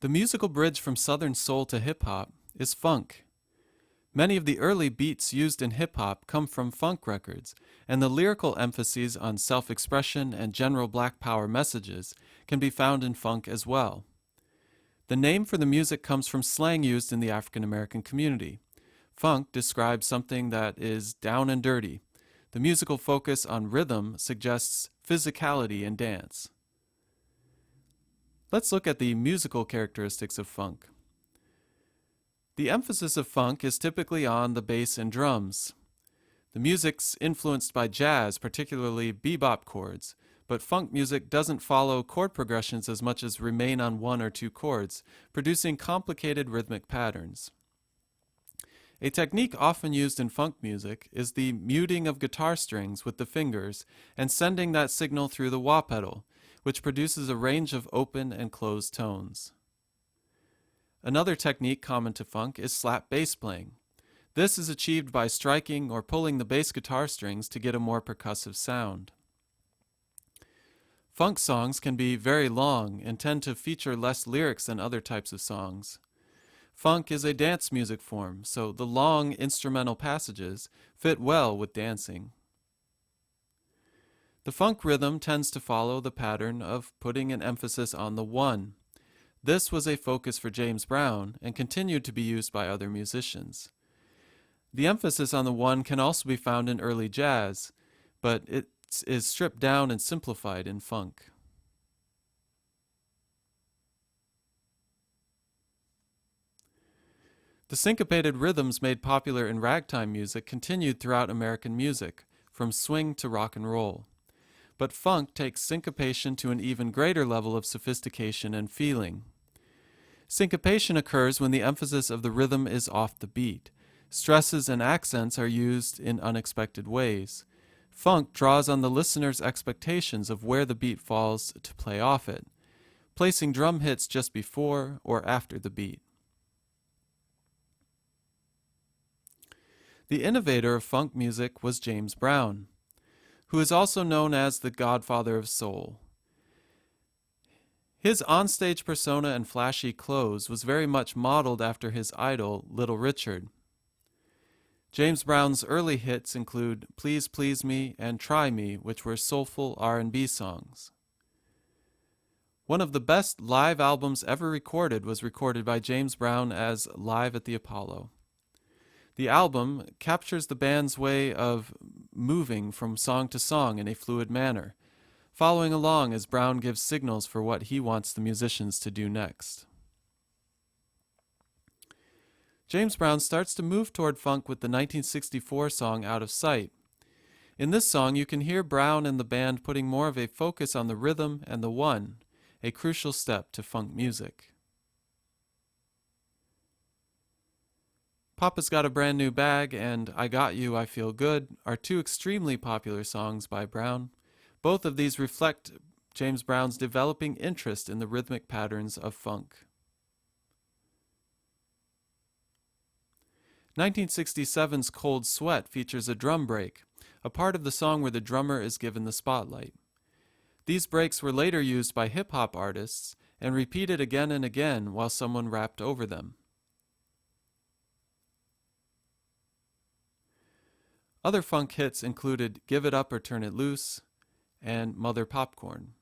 The musical bridge from Southern soul to hip hop is funk. Many of the early beats used in hip hop come from funk records, and the lyrical emphases on self expression and general black power messages can be found in funk as well. The name for the music comes from slang used in the African American community. Funk describes something that is down and dirty. The musical focus on rhythm suggests physicality in dance. Let's look at the musical characteristics of funk. The emphasis of funk is typically on the bass and drums. The music's influenced by jazz, particularly bebop chords, but funk music doesn't follow chord progressions as much as remain on one or two chords, producing complicated rhythmic patterns. A technique often used in funk music is the muting of guitar strings with the fingers and sending that signal through the wah pedal, which produces a range of open and closed tones. Another technique common to funk is slap bass playing. This is achieved by striking or pulling the bass guitar strings to get a more percussive sound. Funk songs can be very long and tend to feature less lyrics than other types of songs. Funk is a dance music form, so the long instrumental passages fit well with dancing. The funk rhythm tends to follow the pattern of putting an emphasis on the one. This was a focus for James Brown and continued to be used by other musicians. The emphasis on the one can also be found in early jazz, but it is stripped down and simplified in funk. The syncopated rhythms made popular in ragtime music continued throughout American music, from swing to rock and roll. But funk takes syncopation to an even greater level of sophistication and feeling. Syncopation occurs when the emphasis of the rhythm is off the beat. Stresses and accents are used in unexpected ways. Funk draws on the listener's expectations of where the beat falls to play off it, placing drum hits just before or after the beat. The innovator of funk music was James Brown, who is also known as the Godfather of Soul. His onstage persona and flashy clothes was very much modeled after his idol, Little Richard. James Brown's early hits include Please Please Me and Try Me, which were soulful R&B songs. One of the best live albums ever recorded was recorded by James Brown as Live at the Apollo. The album captures the band's way of moving from song to song in a fluid manner, following along as Brown gives signals for what he wants the musicians to do next. James Brown starts to move toward funk with the 1964 song Out of Sight. In this song, you can hear Brown and the band putting more of a focus on the rhythm and the one, a crucial step to funk music. Papa's Got a Brand New Bag and I Got You, I Feel Good are two extremely popular songs by Brown. Both of these reflect James Brown's developing interest in the rhythmic patterns of funk. 1967's Cold Sweat features a drum break, a part of the song where the drummer is given the spotlight. These breaks were later used by hip-hop artists and repeated again and again while someone rapped over them. Other funk hits included Give It Up or Turn It Loose and Mother Popcorn.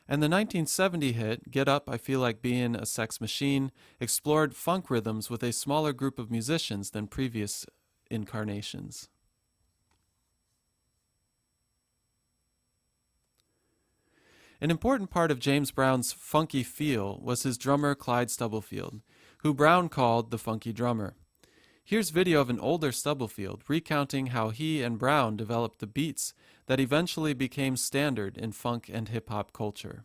And the 1970 hit, Get Up, I Feel Like Being a Sex Machine, explored funk rhythms with a smaller group of musicians than previous incarnations. An important part of James Brown's funky feel was his drummer Clyde Stubblefield, who Brown called the funky drummer. Here's video of an older Stubblefield recounting how he and Brown developed the beats that eventually became standard in funk and hip-hop culture.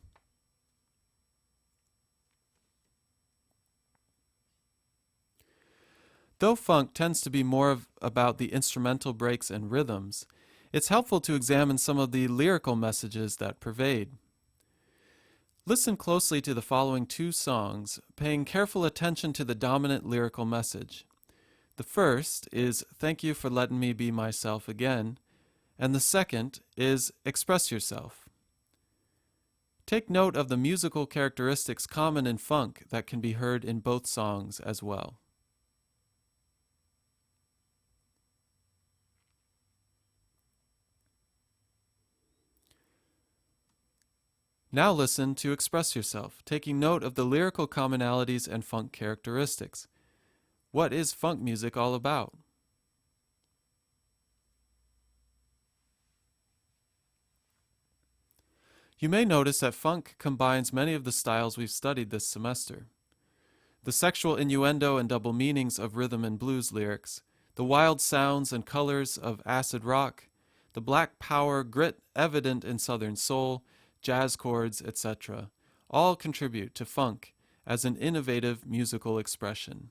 Though funk tends to be more about the instrumental breaks and rhythms, it's helpful to examine some of the lyrical messages that pervade. Listen closely to the following two songs, paying careful attention to the dominant lyrical message. The first is Thank You for Letting Me Be Myself Again, and the second is express yourself. Take note of the musical characteristics common in funk that can be heard in both songs as well. Now listen to express yourself, taking note of the lyrical commonalities and funk characteristics. What is funk music all about? You may notice that funk combines many of the styles we've studied this semester. The sexual innuendo and double meanings of rhythm and blues lyrics, the wild sounds and colors of acid rock, the black power grit evident in Southern soul, jazz chords, etc., all contribute to funk as an innovative musical expression.